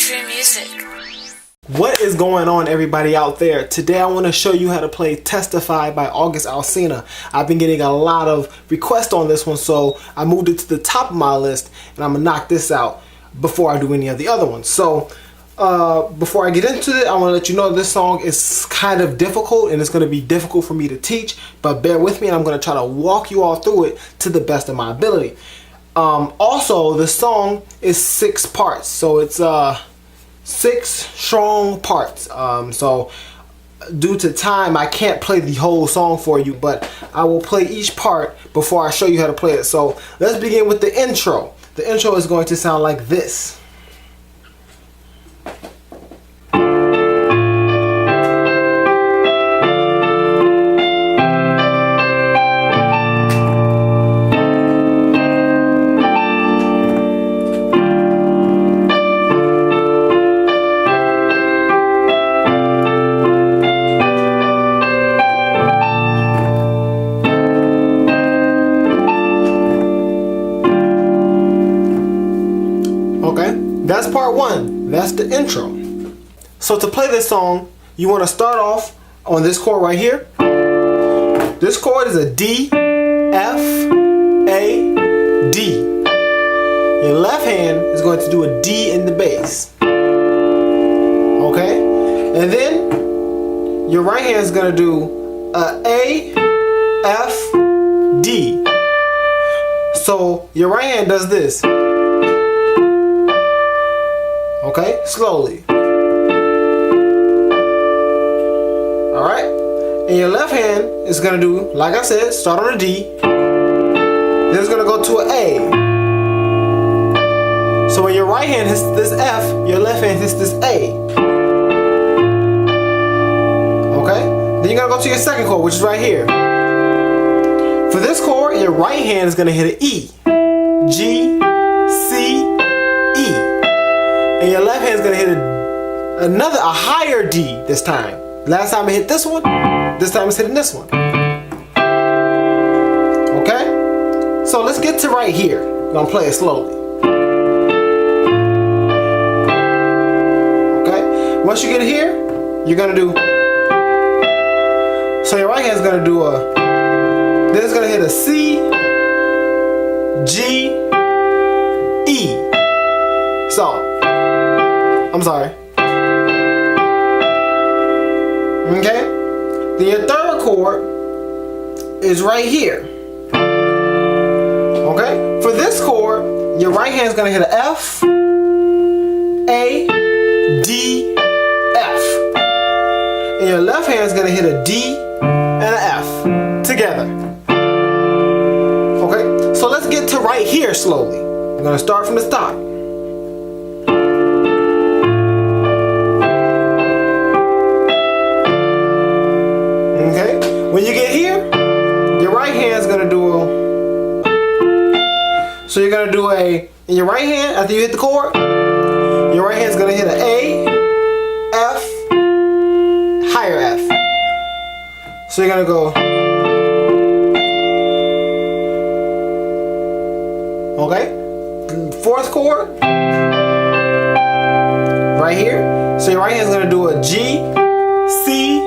country music. What is going on, everybody out there? Today I want to show you how to play Testify by Alsina. I've been getting a lot of requests on this one, so I moved it to the top of my list, and I'm going to knock this out before I do any of the other ones. So before I get into it, I want to let you know this song is kind of difficult, and it's going to be difficult for me to teach, but bear with me, and I'm going to try to walk you all through it to the best of my ability. Also, the song is 6 parts, so it's 6 strong parts. So due to time, I can't play the whole song for you, but I will play each part before I show you how to play it. So let's begin with the intro. The intro is going to sound like this. That's part 1. That's the intro. So to play this song, you want to start off on this chord right here. This chord is a D, F, A, D. Your left hand is going to do a D in the bass. Okay? And then your right hand is going to do a F, D. So your right hand does this. Okay, slowly. Alright, and your left hand is going to do, like I said, start on a D, then it's going to go to an A. So when your right hand hits this F, your left hand hits this A. Okay, then you're going to go to your second chord, which is right here. For this chord, your right hand is going to hit an E, G, C, E. And your left hand is going to hit a higher D this time. Last time it hit this one, this time it's hitting this one. Okay? So let's get to right here. I'm going to play it slowly. Okay? Once you get here, you're going to do... So your right hand is going to do a... Then it's going to hit a C, G, E. So... I'm sorry. Okay? Then your third chord is right here. Okay? For this chord, your right hand is going to hit an F, A, D, F. And your left hand is going to hit a D and an F together. Okay? So let's get to right here slowly. I'm going to start from the top. When you get here, your right hand is going to do a... So you're going to do a... In your right hand, after you hit the chord, your right hand is going to hit an A, F, higher F. So you're going to go... Okay? Fourth chord, right here. So your right hand is going to do a G, C,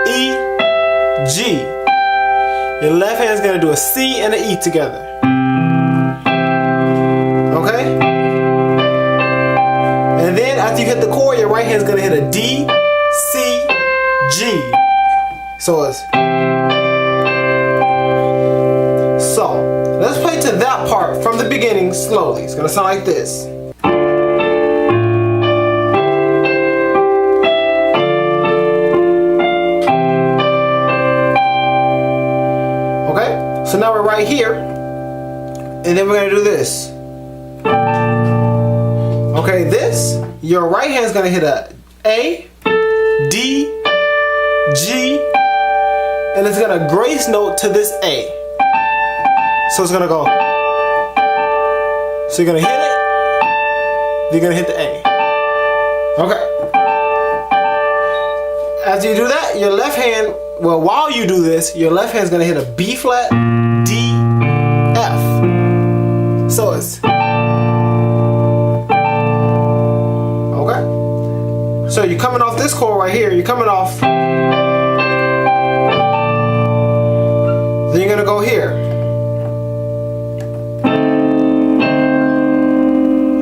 E, G. Your left hand is going to do a C and an E together. Okay? And then after you hit the chord, your right hand is going to hit a D, C, G. So it's... So, let's play to that part from the beginning slowly. It's going to sound like this. So now we're right here, and then we're going to do this. Okay, this, your right hand is going to hit a A, D, G, and it's going to grace note to this A. So it's going to go. So you're going to hit it, you're going to hit the A. Okay. After you do that, your left hand, well, while you do this, your left hand is going to hit a B flat, D, F. So it's... Okay. So you're coming off this chord right here. You're coming off. Then you're gonna go here.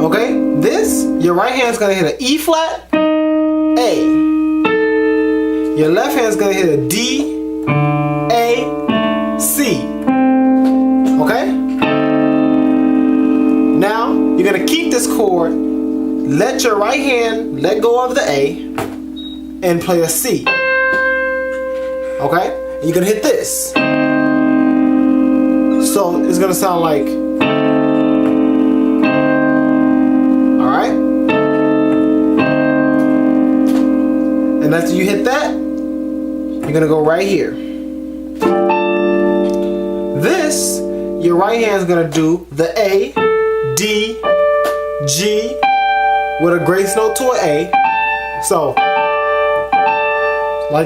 Okay, this, your right hand's gonna hit an E flat, A. Your left hand's gonna hit a D, A, C. Okay? Now, you're gonna keep this chord, let your right hand let go of the A, and play a C. Okay? And you're gonna hit this. So it's gonna sound like, alright? And after you hit that, you're gonna go right here. This, your right hand's gonna do the A, D, G, with a grace note to an A. So,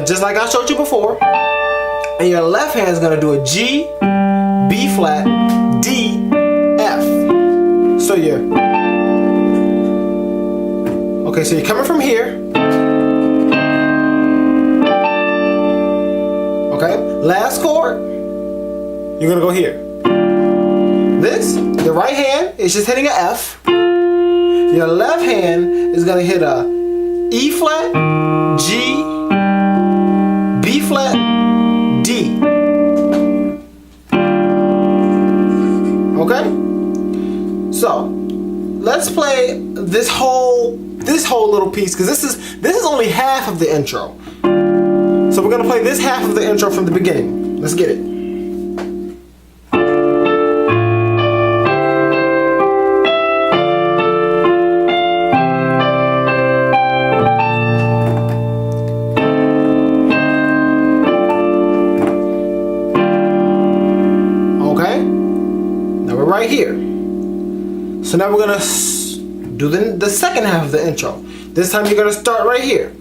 just like I showed you before. And your left hand's gonna do a G, B flat, D, F. So okay, so you're coming from here. Okay, last chord, you're gonna go here. This, the right hand is just hitting an F. Your left hand is gonna hit a E flat, G, B flat, D. Okay? So, let's play this whole little piece, because this is only half of the intro. So we're gonna play this half of the intro from the beginning. Let's get it. Okay? Now we're right here. So now we're gonna do the second half of the intro. This time you're gonna start right here.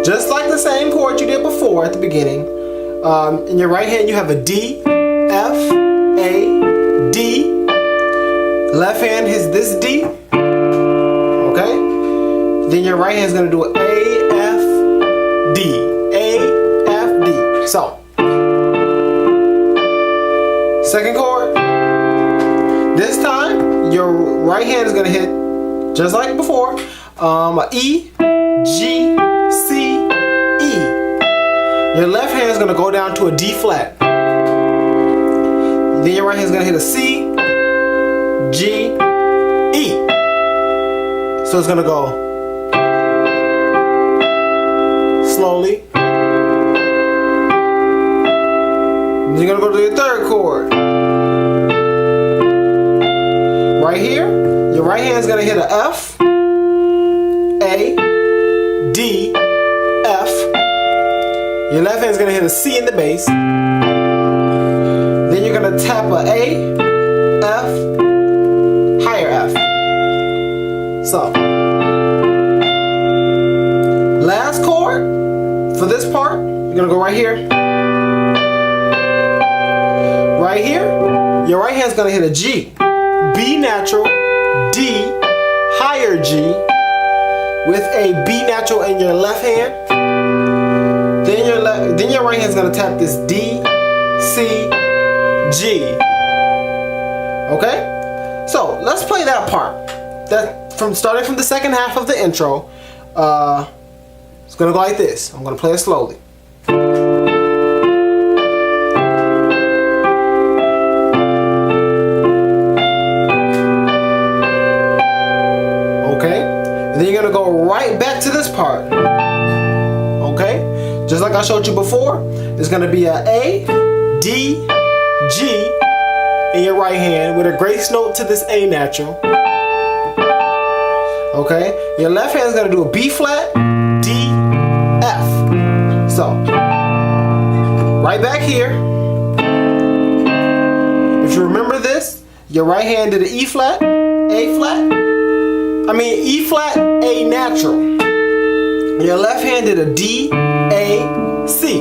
Just like the same chord you did before at the beginning. In your right hand you have a D, F, A, D. Left hand is this D. Okay? Then your right hand is going to do an A, F, D. A, F, D. So, second chord. This time your right hand is going to hit, just like before, a E, G, C, E. Your left hand is going to go down to a D flat. Then your right hand is going to hit a C, G, E. So it's going to go slowly. Then you're going to go to your third chord. Right here, your right hand is going to hit a F, A, D, F. Your left hand is going to hit a C in the bass. Then you're going to tap a A, F, higher F. So, last chord for this part, you're going to go right here. Right here, your right hand is going to hit a G, B natural, D, higher G, with a B natural in your left hand. Then your right hand is going to tap this D, C, G. Okay? So let's play that part. Starting from the second half of the intro. It's going to go like this. I'm going to play it slowly. Okay? And then you're going to go right back to this part. Okay? Just like I showed you before, it's going to be a A, D, G in your right hand with a grace note to this A natural. Okay? Your left hand is going to do a B flat, D, F. So, right back here. If you remember this, your right hand did an E flat, A flat. E flat, A natural. Your left hand did a D, A, C.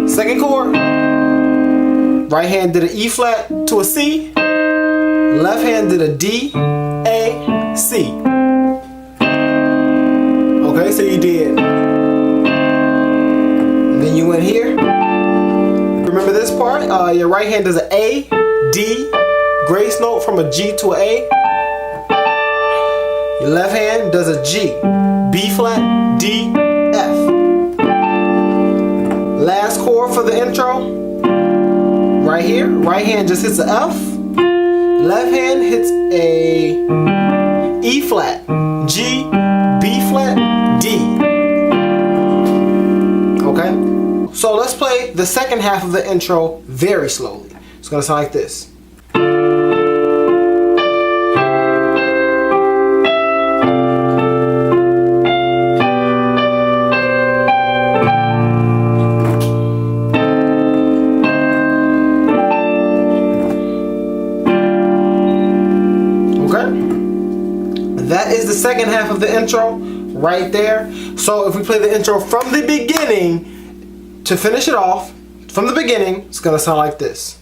Second chord. Right hand did an E flat to a C. Left hand did a D, A, C. so you did. And then you went here. Remember this part? Your right hand does an A, D, grace note from a G to an A. Your left hand does a G, B flat, D, F. Last chord for the intro, right here. Right hand just hits an F. Left hand hits a E flat, G, B flat, D. Okay? So let's play the second half of the intro very slowly. It's gonna sound like this. That is the second half of the intro right there. So if we play the intro from the beginning to finish it off, from the beginning, it's gonna sound like this.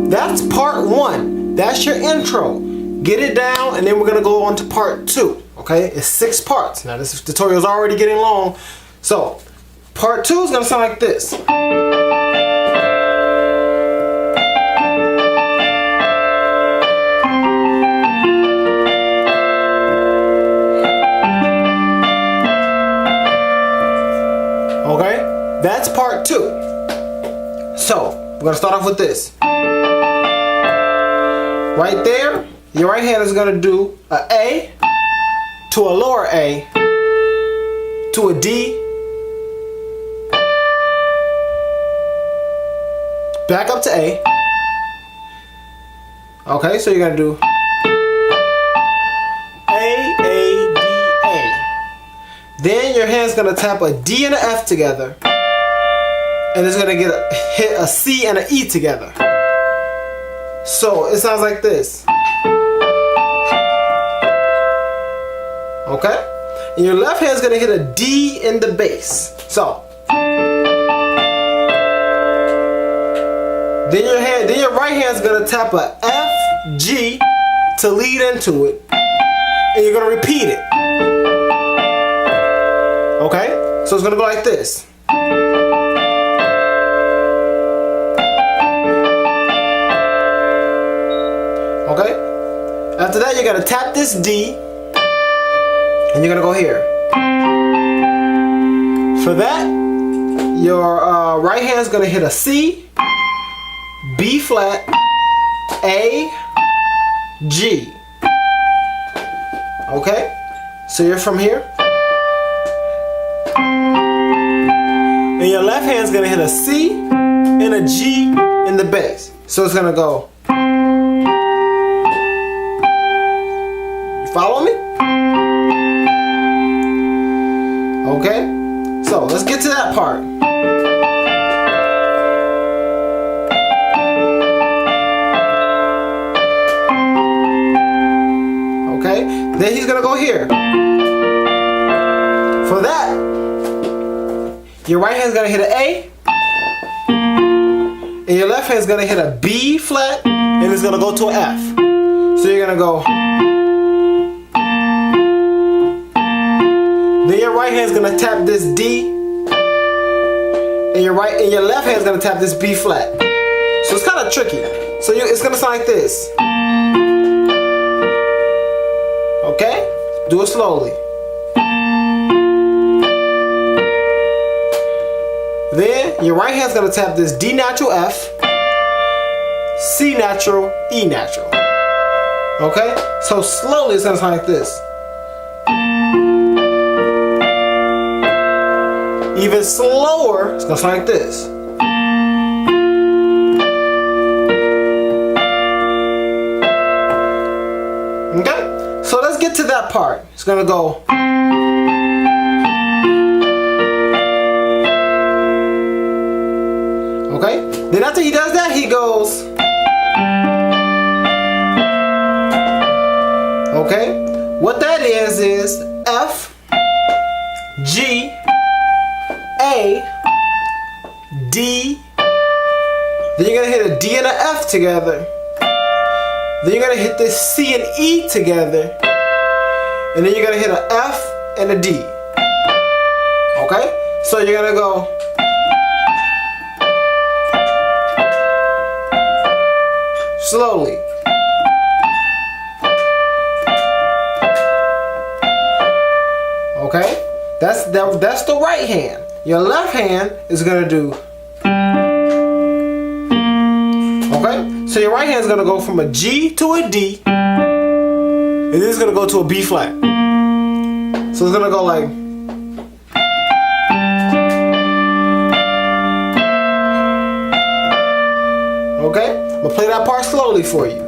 That's part one. That's your intro. Get it down, and then we're gonna go on to part two. Okay, it's 6 parts. Now this tutorial is already getting long, so part 2 is gonna sound like this. Okay, that's part 2. So we're gonna start off with this. Right there, your right hand is going to do a A to a lower A to a D, back up to A. Okay, so you're going to do A, D, A. Then your hand's going to tap a D and an F together, and it's going to hit a C and an E together. So it sounds like this. Okay? And your left hand's gonna hit a D in the bass. So then your right hand's gonna tap a F, G to lead into it. And you're gonna repeat it. Okay? So it's gonna go like this. Okay? After that, you're gonna tap this D, and you're gonna go here. For that, your right hand's gonna hit a C, B flat, A, G. Okay? So you're from here. And your left hand's gonna hit a C and a G in the bass. So it's gonna go. Follow me? Okay, so let's get to that part. Okay, then he's gonna go here. For that, your right hand's gonna hit an A, and your left hand's gonna hit a B flat, and it's gonna go to an F. So you're gonna go. Then your right hand's gonna tap this D, and your left hand's gonna tap this B flat. So it's kind of tricky. So it's gonna sound like this. Okay? Do it slowly. Then your right hand's gonna tap this D natural F, C natural, E natural. Okay? So slowly it's gonna sound like this. Even slower, it's gonna sound like this. Okay? So let's get to that part. It's gonna go. Then after he does that, he goes. Okay? What that is F, G, A, D. Then you're gonna hit a D and a F together. Then you're gonna hit this C and E together. And then you're gonna hit a F and a D. Okay? So you're gonna go. Slowly. Okay? That's the right hand. Your left hand is gonna do. Okay? So your right hand is gonna go from a G to a D, and then it's gonna go to a B flat. So it's gonna go like. Okay? I'm gonna play that part slowly for you.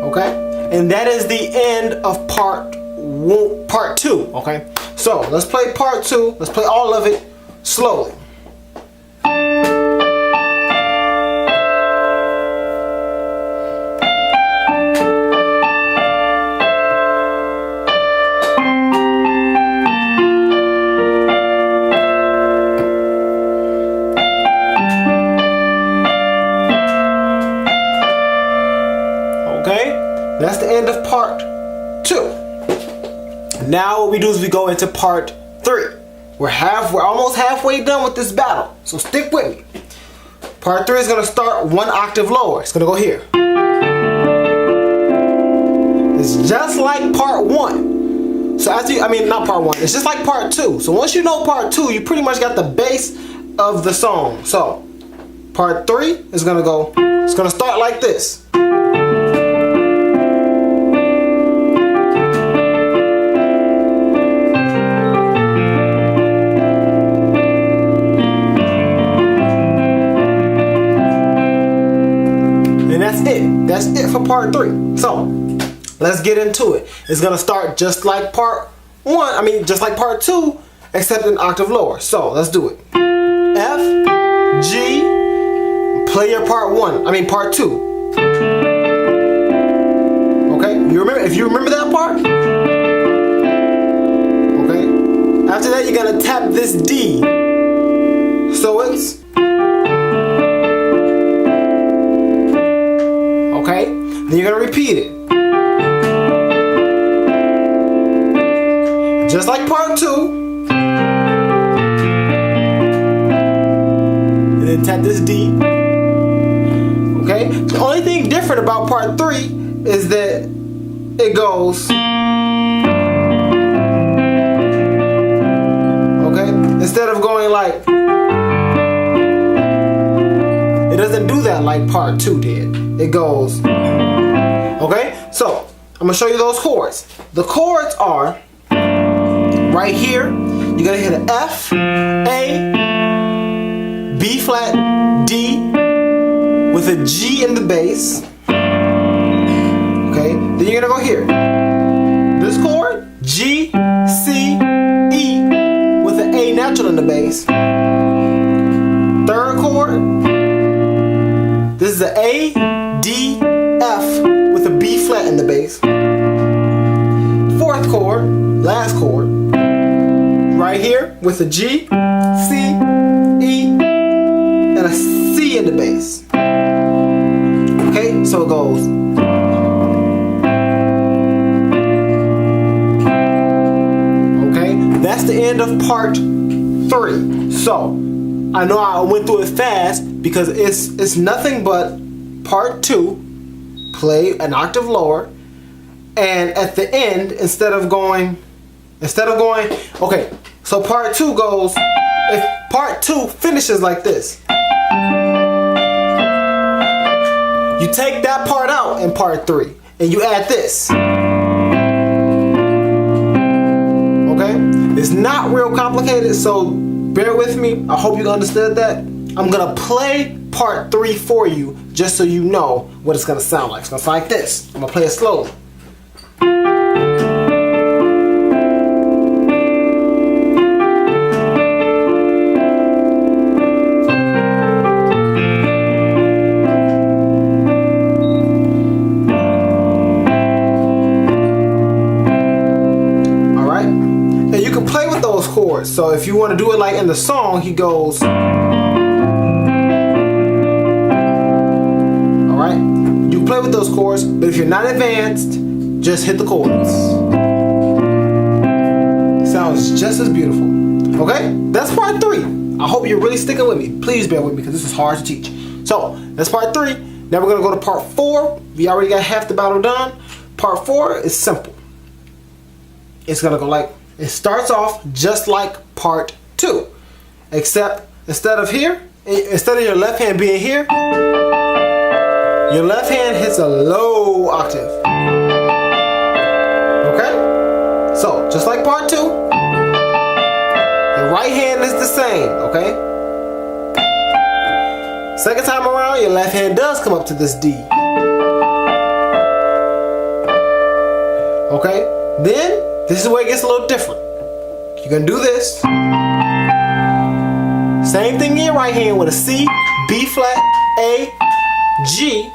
Okay? And that is the end of part 2. Okay? So let's play part 2. Let's play all of it slowly. That's the end of part 2. Now what we do is we go into part 3. We're almost halfway done with this battle, so stick with me. Part 3 is going to start 1 octave lower. It's going to go here. It's just like part 1. So after not part 1. It's just like part 2. So once you know part 2, you pretty much got the base of the song. So part 3 is going to go. It's going to start like this. That's it for part 3. So let's get into it. It's gonna start just like part 1. Just like part 2, except an octave lower. So let's do it. F, G. Play your part 2. Okay. If you remember that part. Okay. After that, you're gonna tap this D. So it's. Okay, then you're gonna repeat it. Just like part 2. And then tap this D. Okay, the only thing different about part 3 is that it goes. Okay, instead of going like. It doesn't do that like part 2 did. It goes. Okay, so I'm gonna show you those chords. The chords are right here. You're gonna hit an F, A, B flat, D with a G in the bass. Okay, then you're gonna go here. This chord, G, C, E with an A natural in the bass. Third chord. This is an A, D, F with a B flat in the bass. Fourth chord, last chord, right here with a G, C, E, and a C in the bass. Okay, so it goes. Okay, that's the end of part 3. So I know I went through it fast because it's nothing but part 2, play an octave lower, and at the end, instead of going, okay, so part 2 goes, if part 2 finishes like this, you take that part out in part 3, and you add this. Okay? It's not real complicated, so bear with me. I hope you understood that. I'm gonna play part 3 for you just so you know what it's gonna sound like. It's gonna sound like this. I'm gonna play it slowly. chords. So if you want to do it like in the song, he goes. Alright? You play with those chords, but if you're not advanced, just hit the chords. Sounds just as beautiful. Okay? That's part 3. I hope you're really sticking with me. Please bear with me because this is hard to teach. So, that's part 3. Now we're going to go to part 4. We already got half the battle done. Part 4 is simple. It's going to go like, it starts off just like part 2. Except, instead of here, instead of your left hand being here, your left hand hits a low octave. Okay? So, just like part 2, your right hand is the same, okay? Second time around, your left hand does come up to this D. Okay? Then, this is where it gets a little different. You're gonna do this. Same thing in your right hand with a C, B flat, A, G,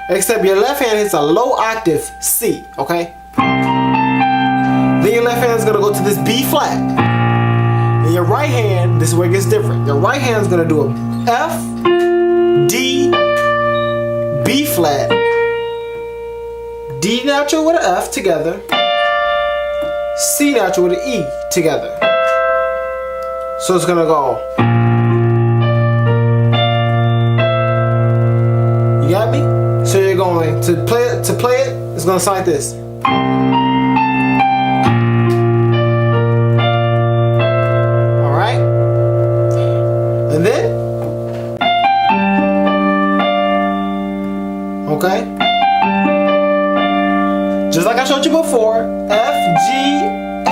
except your left hand hits a low octave C, okay? Then your left hand is gonna go to this B flat. And your right hand, this is where it gets different. Your right hand is gonna do a F, D, B flat, D natural with an F together, C natural with an E together. So it's gonna go. You got me? So you're going to play it. It's gonna sound like this. All right. And then, okay. Just like I showed you before, F, G, A.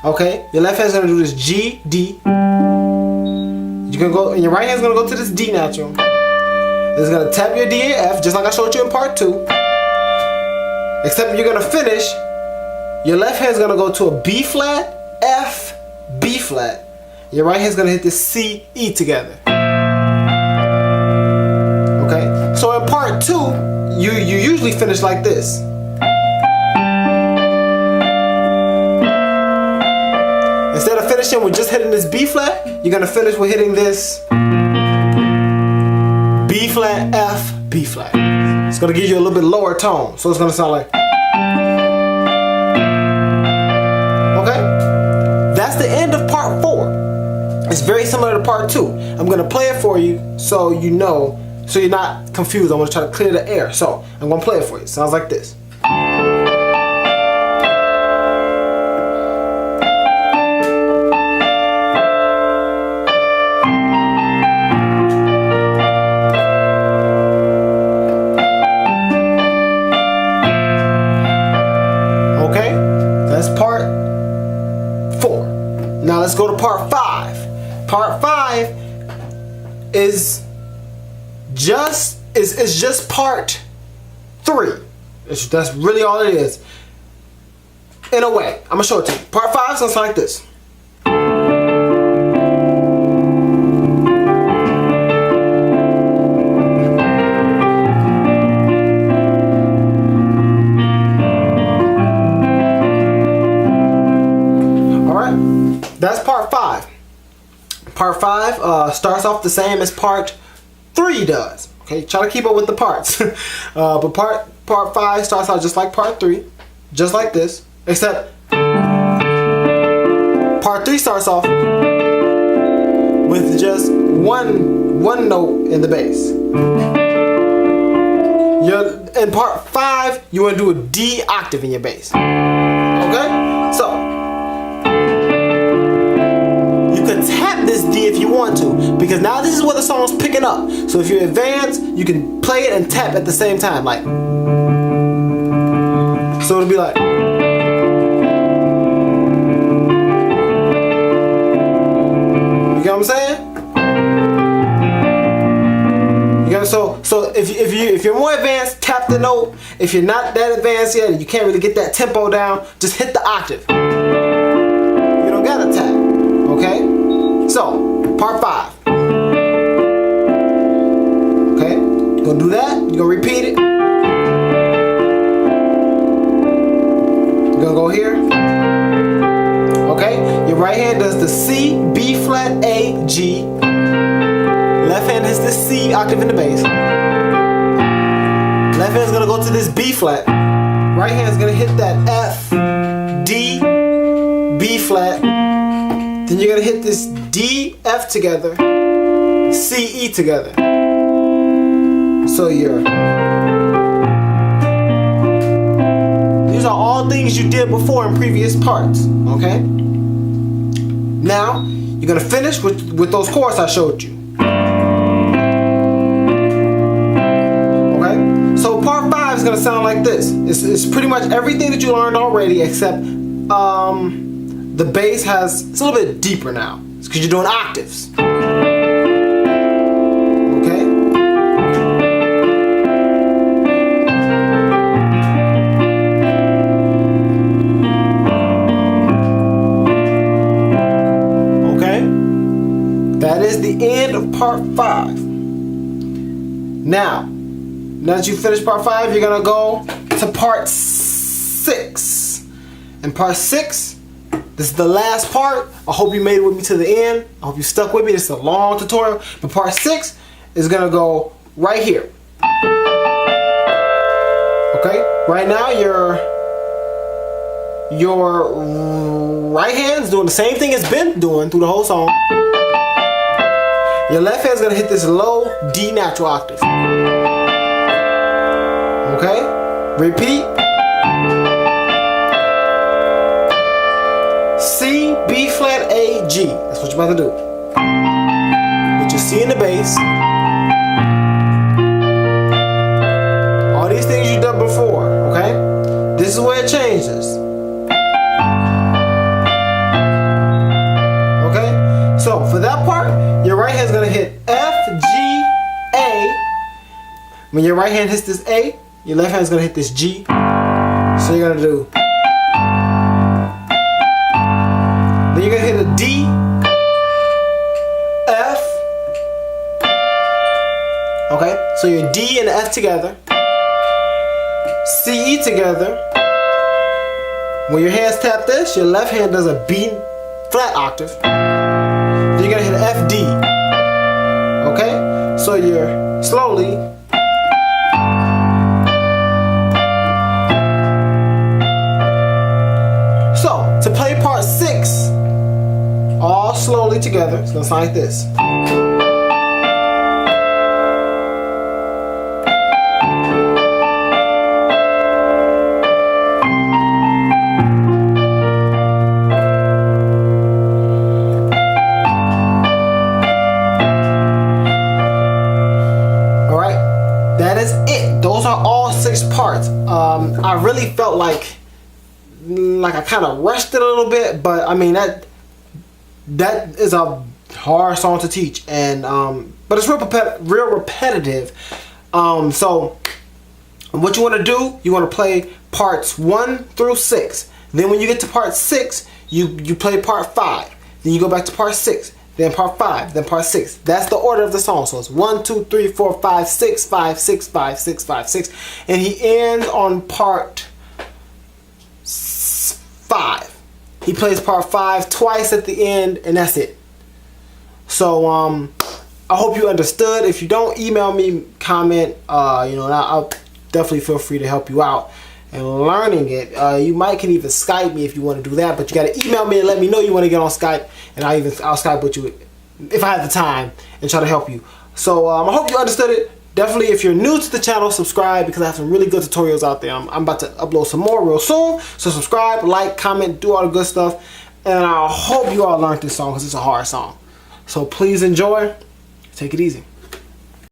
Okay, your left hand's gonna do this G, D. You're gonna go, and your right hand's gonna go to this D natural. It's gonna tap your D and F, just like I showed you in part 2. Except you're gonna finish, your left hand's gonna go to a B flat, F, B flat. Your right hand's gonna hit this C, E together. Okay, so in part 2, you usually finish like this. Instead of finishing with just hitting this B flat, you're gonna finish with hitting this B flat, F, B flat. It's gonna give you a little bit lower tone, so it's gonna sound like. Okay, that's the end of part 4. It's very similar to part 2. I'm gonna play it for you so you know. So you're not confused. I'm going to try to clear the air. So I'm going to play it for you. It sounds like this. Okay, that's part 4. Now let's go to part 5. Part 5 is just part 3. That's really all it is. In a way, I'm gonna show it to you. Part 5 sounds like this. All right, that's part 5. Part 5 starts off the same as part 3 does. Okay, try to keep up with the parts. But part 5 starts out just like part 3, just like this, except part 3 starts off with just one note in the bass. In part 5, you want to do a D octave in your bass. Okay, so you can tap this D if you want to, because now this is where the song's picking up. So if you're advanced, you can play it and tap at the same time, like. So it'll be like. You get what I'm saying? You got so if you're more advanced, tap the note. If you're not that advanced yet, and you can't really get that tempo down, just hit the octave. You don't gotta tap. Okay? So, part 5. Okay? You're gonna do that. You're gonna repeat it. You're gonna go here. Okay? right hand does the C, B flat, A, G. Left hand hits this C octave in the bass. Left hand's gonna go to this B flat. Right hand's gonna hit that F, D, B flat. Then you're gonna hit this D, F together, C, E together. So these are all things you did before in previous parts, okay? Now, you're gonna finish with those chords I showed you. Okay? So part 5 is gonna sound like this. It's pretty much everything that you learned already, except the bass it's a little bit deeper now. It's because you're doing octaves. Okay? That is the end of part 5. Now that you finish part 5, you're gonna go to part 6. And part 6, this is the last part. I hope you made it with me to the end. I hope you stuck with me. This is a long tutorial. But part 6 is gonna go right here. Okay? Right now your right hand's doing the same thing it's been doing through the whole song. Your left hand's gonna hit this low D natural octave. Okay? Repeat. C, B flat, A, G. That's what you're about to do. With your C in the bass. All these things you've done before, okay? This is where it changes. Okay? So for that part, your right hand's gonna hit F, G, A. When your right hand hits this A, your left hand's gonna hit this G. So you're gonna do. Then you're gonna hit a D, F. Okay, so your D and the F together. C, E together. When your hands tap this, your left hand does a B flat octave. Then you're gonna hit an F, D. Okay? So you're slowly. So, to play part 6, all slowly together, it's gonna sound like this. That is it. Those are all 6 parts. I really felt like I kind of rushed it a little bit, but I mean that is a hard song to teach, and but it's real repetitive. So what you want to do? You want to play parts 1 through 6. Then when you get to part 6, you play part 5. Then you go back to part 6. Then part 5, then part 6. That's the order of the song. So it's 1, 2, 3, 4, 5, 6, 5, 6, 5, 6, 5, 6. And he ends on part 5. He plays part 5 twice at the end, and that's it. So I hope you understood. If you don't, email me, comment, and I'll definitely feel free to help you out and learning it. You can even Skype me if you want to do that, but you got to email me and let me know you want to get on Skype, and I'll Skype with you if I have the time and try to help you. So I hope you understood it. Definitely, if you're new to the channel, subscribe, because I have some really good tutorials out there. I'm about to upload some more real soon. So subscribe, like, comment, do all the good stuff, and I hope you all learned this song because it's a hard song. So please enjoy. Take it easy.